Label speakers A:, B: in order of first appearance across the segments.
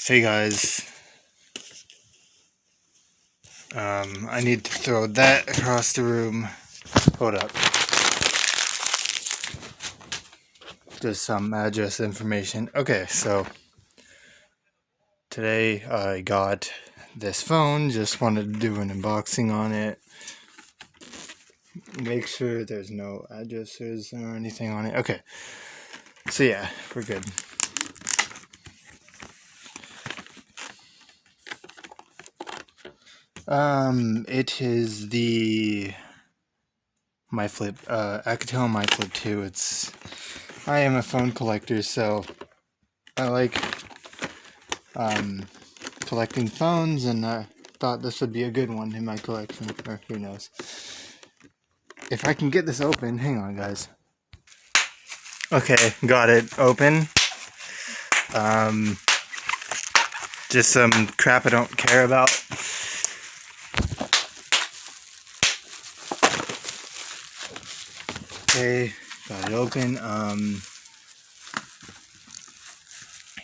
A: Hey guys, I need to throw that across the room. Hold up. Just some address information. Okay, so today I got this phone. Just wanted to do an unboxing on it. Make sure there's no addresses or anything on it. Okay, so yeah, we're good. It is the My Flip, Alcatel My Flip 2. I am a phone collector, so I like collecting phones, and I thought this would be a good one in my collection, or who knows. If I can get this open, hang on guys. Okay, got it open. Just some crap I don't care about. Okay, got it open.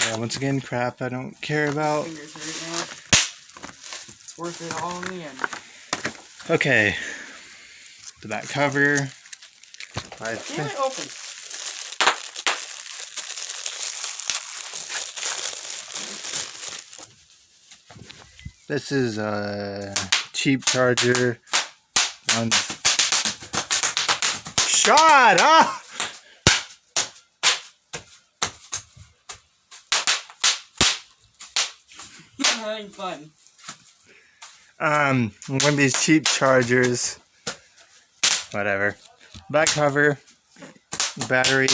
A: Yeah, once again, crap I don't care about.
B: It's worth it all in the end.
A: Okay, the back cover.
B: Damn it, open.
A: This is a cheap charger. Shut up!
B: You're having fun.
A: One of these cheap chargers. Whatever. Back cover. Battery.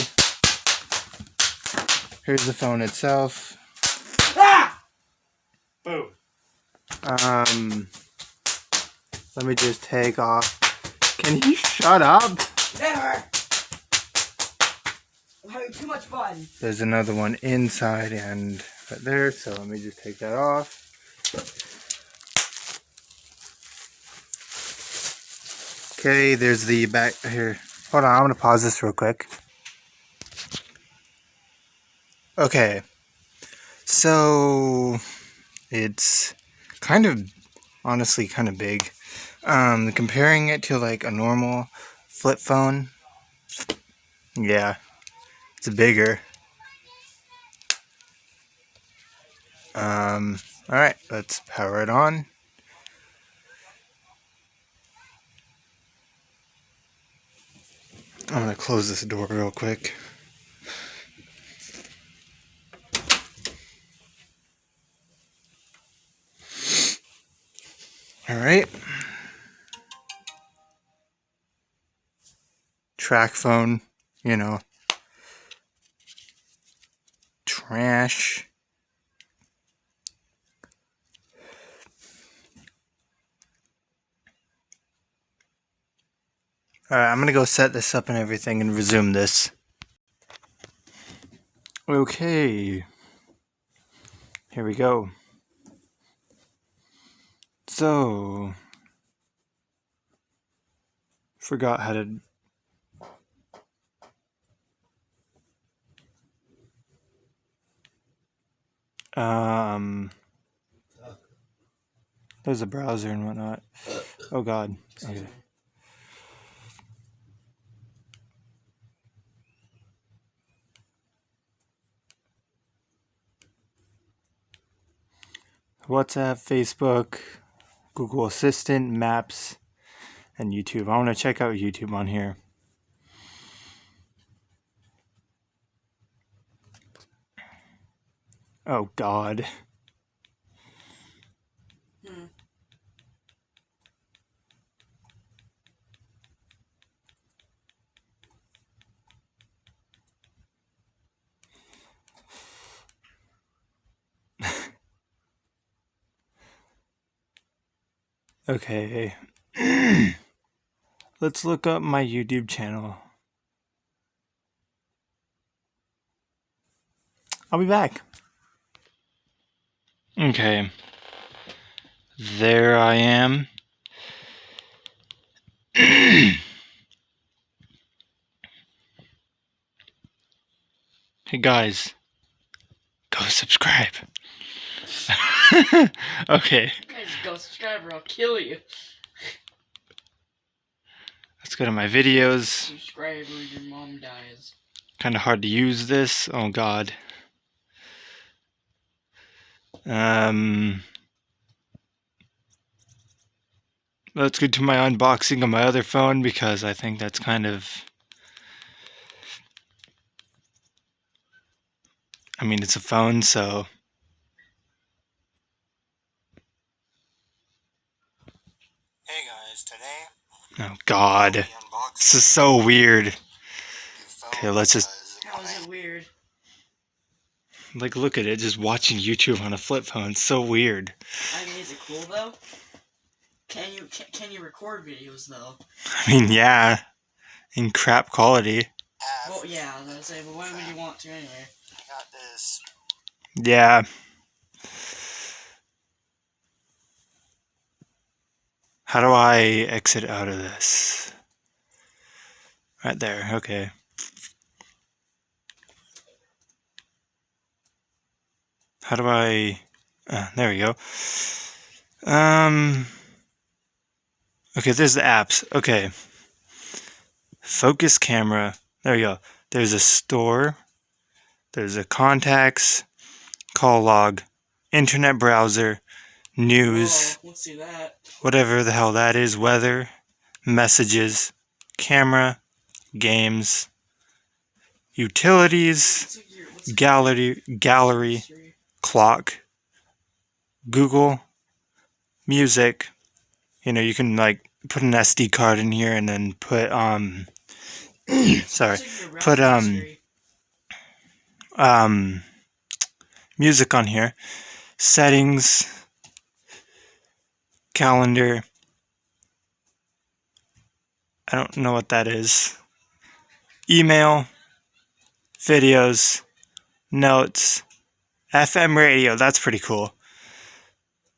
A: Here's the phone itself.
B: Ah!
A: Boom. Let me just take off. Can you shut up?
B: Never! I'm having too much fun.
A: There's another one inside and right there, so let me just take that off. Okay, there's the back here. Hold on, I'm gonna pause this real quick. Okay, so it's honestly kind of big. Comparing it to like a normal flip phone, yeah, it's bigger. Alright, let's power it on. I'm gonna close this door real quick. Alright. Track phone, you know. Trash. Alright, I'm gonna go set this up and everything and resume this. Okay. Here we go. So, forgot how to there's a browser and whatnot. Oh god. Okay. WhatsApp, Facebook, Google Assistant, Maps, and YouTube. I want to check out YouTube on here. Oh god. Okay. Let's look up my YouTube channel. I'll be back. Okay. There I am. Hey guys, go subscribe. Okay,
B: Guys, go subscribe or I'll kill you.
A: let's go to my videos.
B: Subscribe or your mom dies.
A: Kind of hard to use this. Oh god. Let's go to my unboxing on my other phone because I think that's kind of... I mean, it's a phone, so...
C: Hey guys, today
A: Oh god.
C: we unboxed
A: This is so weird.
C: the phone.
A: Okay, let's just...
B: How is it weird?
A: Like, look at it, just watching YouTube on a flip phone. It's so weird.
B: I mean, is it cool though? Can you record videos though?
A: I mean, yeah. In crap quality.
B: Well, yeah, I was gonna say, but why would you want to anyway?
C: I got this.
A: Yeah. How do I exit out of this? Right there, okay. How do I... there we go. Okay, there's the apps. Okay. Focus camera. There we go. There's a store. There's a contacts. Call log. Internet browser. News.
B: Oh, let's see that.
A: Whatever the hell that is. Weather. Messages. Camera. Games. Utilities.
B: What's
A: Gallery.
B: history?
A: Clock. Google. Music. You know, you can like put an SD card in here and then put sorry,
B: What's your
A: put
B: history?
A: music on here. Settings, calendar. I don't know what that is. Email, videos, notes, FM radio. That's pretty cool.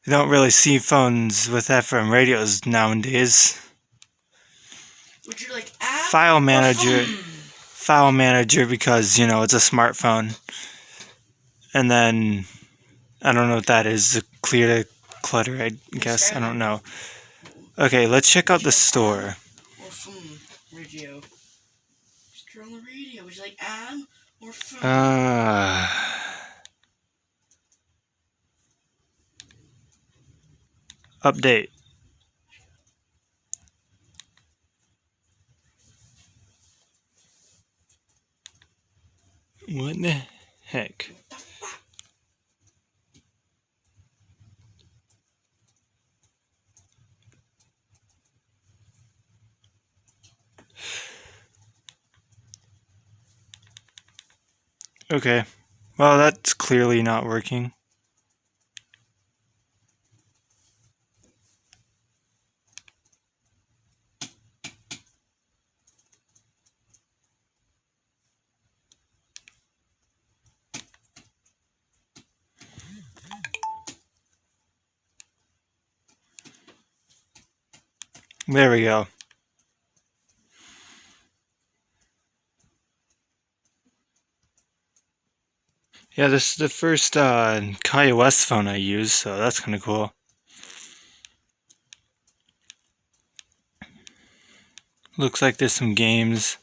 A: You don't really see phones with FM radios nowadays.
B: Would you like app
A: File
B: or
A: manager.
B: phone?
A: File manager because, you know, it's a smartphone. And then, I don't know what that is. Clear to clutter, I guess. I don't know. Okay, let's check out the store.
B: Or phone radio. Just turn on the radio. Would you like AM or phone?
A: Update. What the heck? Okay. Well, that's clearly not working. There we go. Yeah, this is the first iOS phone I use, so that's kind of cool. Looks like there's some games.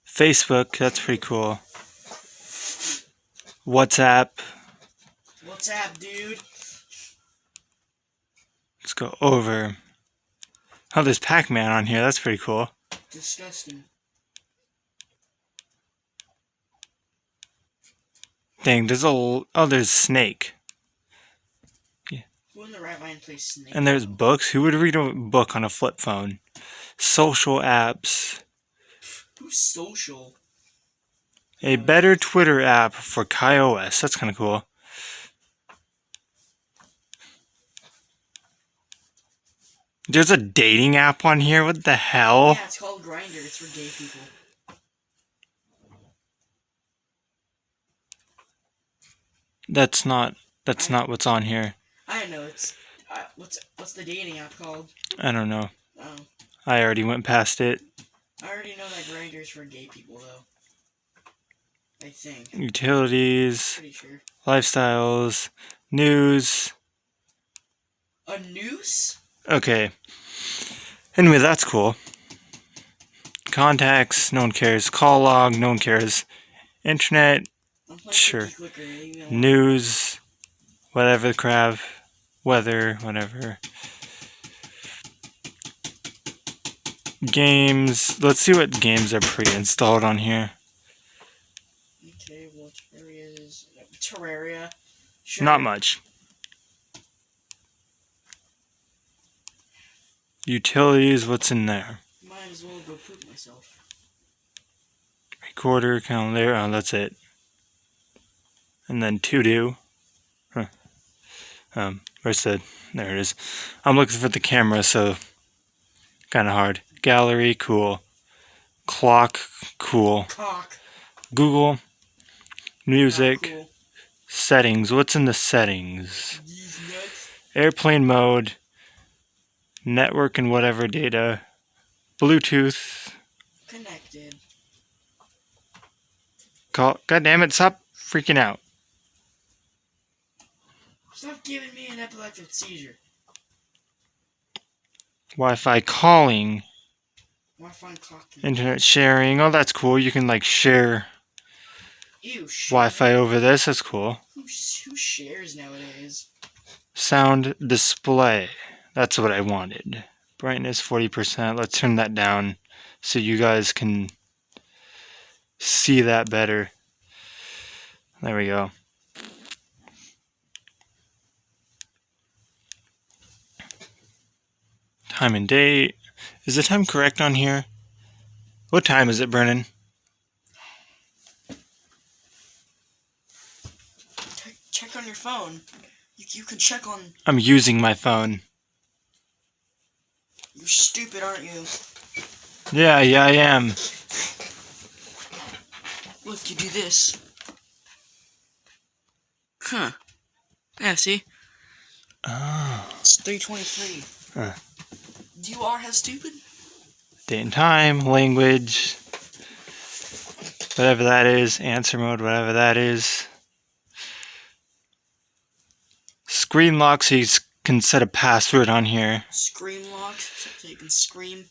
A: Facebook, that's pretty cool. WhatsApp.
B: WhatsApp, dude.
A: Let's go over. Oh, there's Pac-Man on here. That's pretty cool.
B: Disgusting.
A: Dang, there's Snake.
B: Who in the right mind plays Snake?
A: And there's books. Who would read a book on a flip phone? Social apps.
B: Who's social?
A: A better Twitter app for iOS. That's kind of cool. There's a dating app on here. What the hell?
B: Yeah, it's called Grindr. It's for gay people.
A: That's not what's on here.
B: I know. It's what's the dating app called?
A: I don't know.
B: Oh,
A: I already went past it.
B: I already know that Grindr is for gay people though. I think.
A: Utilities,
B: Pretty sure.
A: lifestyles, news.
B: A noose?
A: Okay. Anyway, that's cool. Contacts, no one cares. Call log, no one cares. Internet,
B: I'm playing
A: sure.
B: Cookie Clicker. Leave me alone.
A: News, whatever the crap. Weather, whatever. Games. Let's see what games are pre-installed on here.
B: Okay, well, Terraria. Sure.
A: Not much. Utilities, what's in there?
B: Might as well go poop myself.
A: Recorder, calendar, oh, that's it. And then to do. Where's the, there it is. I'm looking for the camera, so kind of hard. Gallery, cool. Clock, cool.
B: Cock.
A: Google, music,
B: Not cool.
A: settings. What's in the settings?
B: These nuts.
A: Airplane mode, network and whatever data, Bluetooth.
B: Connected.
A: God damn it! Stop freaking out.
B: Stop giving me an epileptic seizure.
A: Wi-Fi calling,
B: Wi-Fi clocking.
A: internet sharing. Oh, that's cool. You can like share
B: Ew,
A: Wi-Fi over this. That's cool.
B: Who shares nowadays?
A: Sound display. That's what I wanted. Brightness 40%. Let's turn that down so you guys can see that better. There we go. Time and date. Is the time correct on here? What time is it, Brennan?
B: Check on your phone. You can check on...
A: I'm using my phone.
B: You're stupid, aren't you?
A: Yeah, I am.
B: Look, you do this. Huh. Yeah, see?
A: Oh.
B: It's 3:23. You are how stupid?
A: Date and time, language, whatever that is, answer mode, whatever that is. Screen lock so you can set a password on here.
B: Scream lock, so you can scream.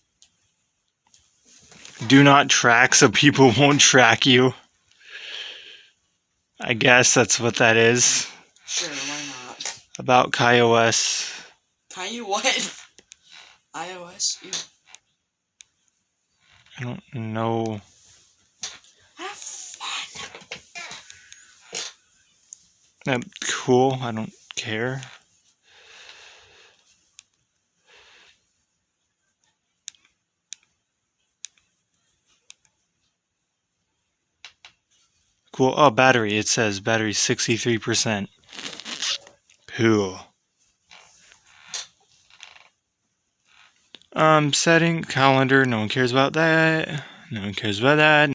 A: Do not track so people won't track you. I guess that's what that is.
B: Sure, why not?
A: About iOS.
B: Kanye what? iOS? Ew.
A: I don't know.
B: Have fun.
A: Cool, I don't care. Cool. Oh, battery. It says battery 63%. Cool. Setting calendar. No one cares about that. No one cares about that.